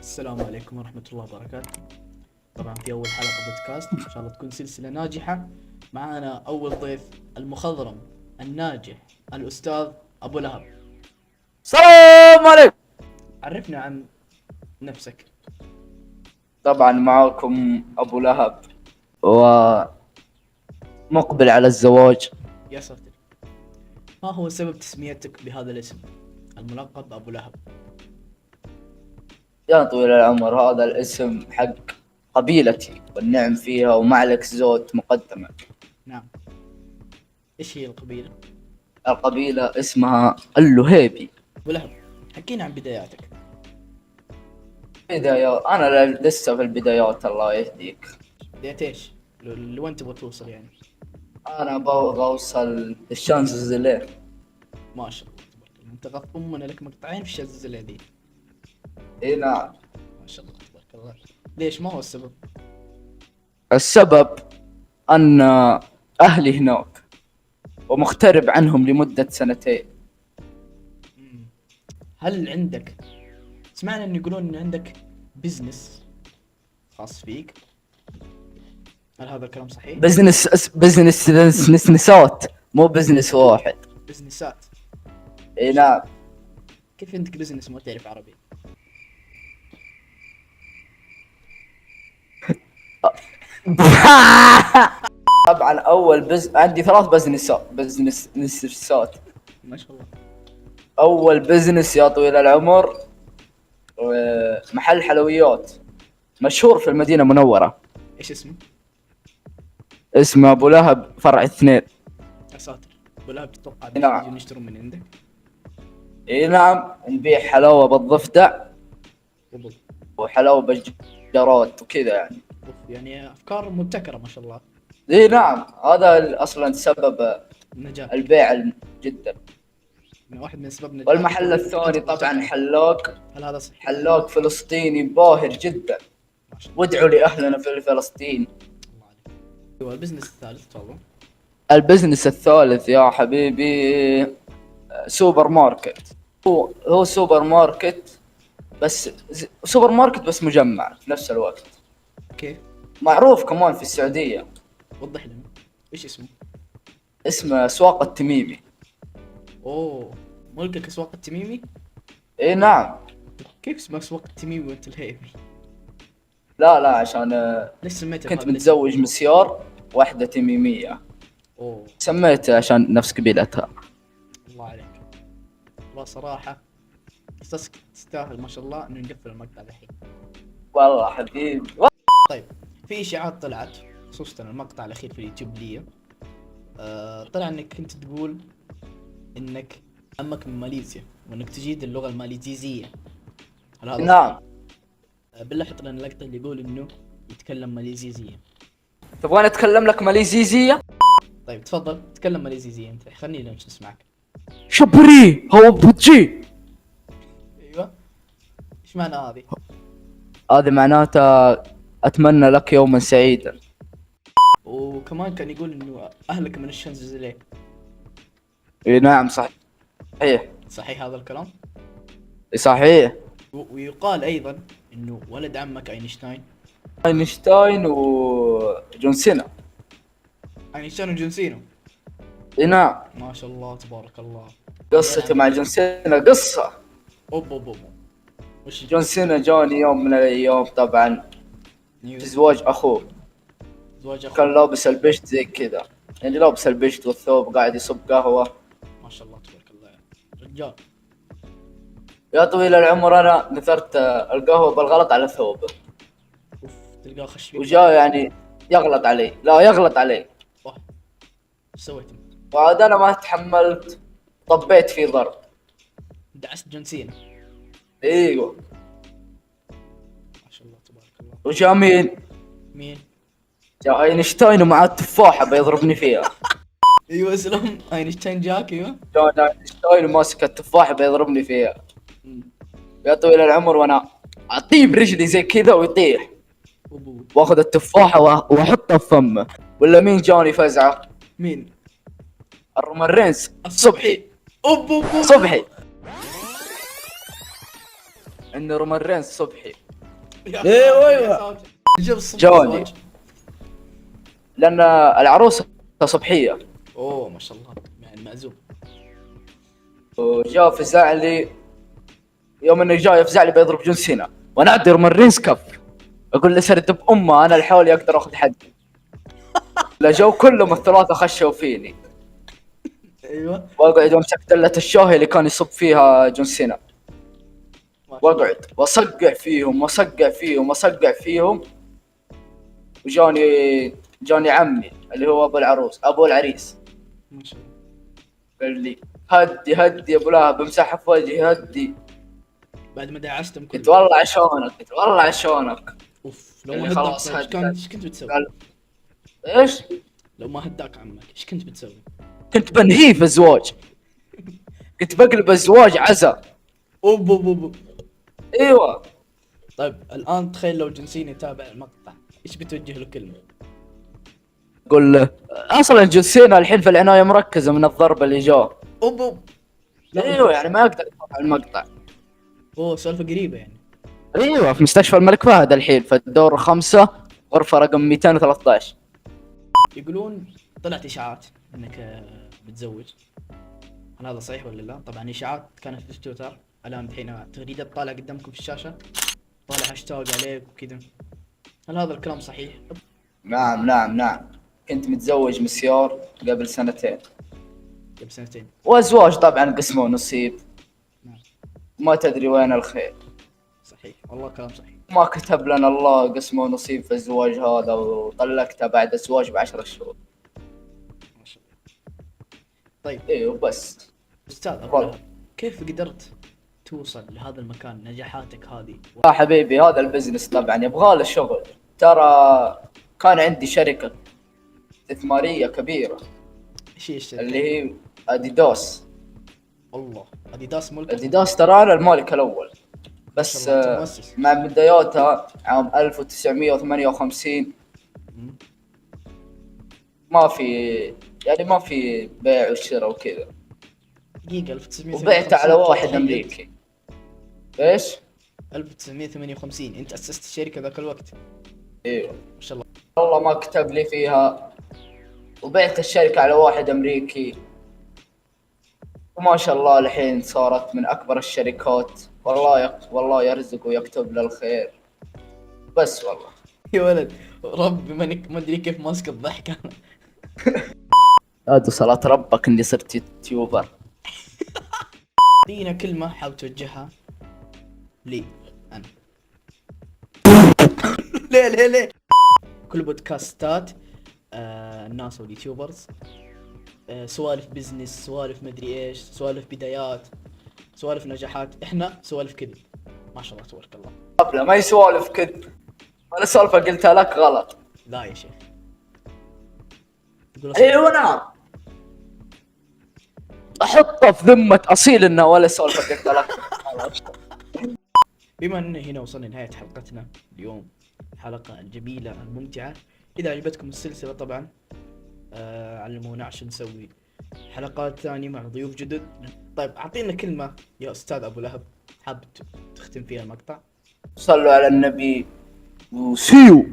السلام عليكم ورحمة الله وبركاته. طبعا في أول حلقة بودكاست إن شاء الله تكون سلسلة ناجحة. معانا أول ضيف المخضرم الناجح الأستاذ أبو لهب. السلام عليكم. عرفنا عن نفسك. طبعا معكم أبو لهب ومقبل على الزواج. يا ساتر، ما هو سبب تسميتك بهذا الاسم الملقب أبو لهب؟ يا طويل العمر، هذا الاسم حق قبيلتي والنعم فيها ومعلك زود مقدمة. نعم، إيش هي القبيلة؟ القبيلة اسمها اللهيبي. أبو لهب، حكينا عن بداياتك. بداية أنا لسه في البدايات، الله يهديك. بداية إيش؟ لوين تبغى توصل يعني؟ أنا ببغى أوصل للشانزليزيه. ما شاء الله تبارك الله، أنت غض أمنا لك مقطعين في الشاذلة ذي. إيه نعم. ما شاء الله تبارك الله. ليش؟ ما هو السبب؟ السبب أن أهلي هناك ومغترب عنهم لمدة 2 سنين. هل عندك، سمعنا ان يقولون ان عندك بزنس خاص فيك، هل هذا الكلام صحيح؟ بزنسات، مو بزنس واحد. بزنسات؟ اي نعم. كيف عندك بزنس ما تعرف عربي؟ طبعا عندي 3 بزنسات. ما شاء الله. اول بزنس يا طويل العمر محل حلويات مشهور في المدينة المنورة، ايش اسمه؟ اسمه ابو لهب فرع 2. يا ساتر، ولا بتتوقع نعم. يجون يشترون من عندك؟ اي نعم، نبيع حلاوة بالضفدع بالضبط. وحلاوة بالجراد وكذا يعني. يعني افكار مبتكرة ما شاء الله. اي نعم، هذا اصلا سبب النجاح، البيع جدا. من واحد من اسباب نجاح. والمحل الثاني طبعا حلاق، هل هذا صحيح؟ حلاق فلسطيني باهر جدا، ما شاء الله. وادعوا لأهلنا في فلسطين. الله عليك. هو البزنس الثالث تفضل. البزنس الثالث يا حبيبي سوبر ماركت. هو سوبر ماركت، بس سوبر ماركت بس مجمع في نفس الوقت. كيف؟ معروف كمان في السعودية. وضح لنا ايش اسمه. اسمه اسواق التميمي. اوه، ملكك اسواق التميمي؟ اي نعم. كيف اسمه اسواق التميمي وانت الهيبي؟ لا عشان ليش سميته كنت بهذا الاسم؟ متزوج مسيار واحدة تميمية، اوه، سميته عشان نفس قبيلتها. الله عليك. والله صراحة تستاهل ما شاء الله انه نقفل المقطع الحين. والله حبيبي. طيب، في اشاعات طلعت خصوصا المقطع الاخير في اليوتيوب لي. طلع انك كنت تقول انك امك من ماليزيا وانك تجيد اللغة الماليزية. هل هذا نعم. صحيح؟ بالله حط لنا اللقطة اللي يقول انه يتكلم ماليزية. تبغاني اتكلم لك ماليزيزية؟ طيب تفضل تكلم ماليزية انت، خلينا نسمعك. شبري هو بوجي. ايوه، ايش معنى هذه؟ هذا معناته اتمنى لك يوما سعيدا. وكمان كان يقول انه اهلك من الشانزليزيه. اي نعم صحيح. صحيح هذا الكلام؟ صحيح. ويقال ايضا انه ولد عمك اينشتاين. اينشتاين وجون سينا. اينشتاين وجون سينا. اي نعم. ما شاء الله تبارك الله. قصتي مع جون سينا قصة. اوب وش جون سينا جاني يوم من الايام طبعا في زواج اخوه. زواج اخوه. كان لابس البشت زي كذا، يعني لابس البشت والثوب قاعد يصب قهوة. ما شاء الله تبارك الله يعني. رجال. يا طويل العمر انا نثرت القهوة بالغلط على ثوبه. اوف، تلقاه خش فيك. وجاء يعني يغلط علي. واه، ايش سويت انت؟ وعاد انا ما تحملت، طبيت في ضرب. دعست جون سينا. ايوه. ما شاء الله تبارك الله. وجاء مين؟ جاء اينشتاين ومعاه تفاحة بيضربني فيها. ايوه اسلم، اينشتاين جاك. ايوه. جاء اينشتاين وماسك التفاحة بيضربني فيها. يا طويل العمر وانا اعطيه برجلي زي كذا ويطيح، واخذ التفاحة واحطها في فمه. ولا مين جاني فزعة؟ مين؟ الرومان رينز صبحي. اوب صبحي ان رومان رينز صبحي ايوه جاب الصبح جوني. الزواج. لان العروسه صبحيه، اوه ما شاء الله، يعني معزوم. وجاء فزع لي يوم انه جاي يفزع لي بيضرب جون سينا، وانا ادير من رينس كف، اقول له سرد بامه انا لحالي اقدر اخذ حدي. لا جو كلهم الثلاثه خشوا فيني، ايوه واقعد وامسك دله الشاهي اللي كان يصب فيها جون سينا، ما شاء الله. واقعد واصقع فيهم واصقع فيهم واصقع فيهم. وجاني عمي اللي هو ابو العروس ابو العريس، ما شاء الله. قال لي هدي هدي يا ابو لهب امسحها في وجهي هدي. بعد ما دعستم قلت كله. والله عشانك، قلت والله عشانك. اوف لو اللي ما هداك خلاص طيب هدى. ايش كنت بتسوي؟ قال ايش؟ لو ما هداك عمك ايش كنت بتسوي؟ كنت بنهيه في الزواج، كنت بقلب الزواج عزا. اوب اوب اوب. ايوه طيب الان تخيل لو جنسين يتابع المقطع، ايش بتوجه له كلمه؟ قول له اصلا جسينا الحين في العنايه مركزه من الضرب اللي جاء. اوب اوب. لا ايوه يعني ما يقدر يطلع المقطع. اوه سالفه قريبه يعني. ايوه في مستشفى الملك فهد الحين في الدور 5 غرفه رقم 213. يقولون طلعت اشاعات انك بتزوج، هل هذا صحيح ولا لا؟ طبعا اشاعات كانت في تويتر، الان الحين تغريدات طالعه قدامكم في الشاشه، طالع هاشتاج عليك وكذا، هل هذا الكلام صحيح؟ نعم نعم نعم، كنت متزوج مسيار قبل سنتين، قبل سنتين. وازواج طبعا قسموا نصيب، نعم ما تدري وين الخير. صحيح والله كلام صحيح. ما كتب لنا الله قسمه نصيب في الزواج هذا، وطلقته بعد الزواج ب10 شهور. ما شاء الله. طيب ايه وبس. استاذ ابو لهب، كيف قدرت توصل لهذا المكان، نجاحاتك هذه؟ يا حبيبي هذا البزنس طبعا يبغى له شغل. ترى كان عندي شركة استثمارية كبيرة ايش هي الشركه؟ اللي هي اديداس. الله اديداس ملك. اديداس ترى انا المالك الاول، بس ما شاء الله، أنت مؤسس. مع بداياتها عام 1958 مم. ما في بيع وشراء وكذا، دقيقه 1958 وبعت على واحد تخيل. امريكي. ايش؟ 1958 انت اسست الشركه ذاك الوقت؟ ايوه ما شاء الله. والله ما كتب لي فيها، وبعت الشركة على واحد أمريكي، وما شاء الله الحين صارت من أكبر الشركات. والله يرزق ويكتب له الخير. بس والله يا ولد ربي ما ادري كيف ماسك الضحك انا. هذا صلاة ربك إني صرت يوتيوبر. اعطينا كلمه حاب توجهها لي انا. ليه كل بودكاستات الناس واليوتيوبرز، سوالف بزنس، سوالف مدري ايش، سوالف بدايات، سوالف نجاحات، احنا سوالف كذب. ما شاء الله تبارك الله. قبله ما يسولف كذب، ولا سالفة قلتها لك غلط. لا يا شيخ تقول ايوه نعم، احطه في ذمة اصيل انه ولا سالفة قلتها لك. بما ان هنا وصلنا لنهاية حلقتنا اليوم، الحلقة الجميلة الممتعة. اذا عجبتكم السلسلة طبعا علمونا عشان نسوي حلقات ثانية مع ضيوف جدد. طيب اعطينا كلمة يا استاذ ابو لهب حاب تختم فيها المقطع. صلوا على النبي وسيو.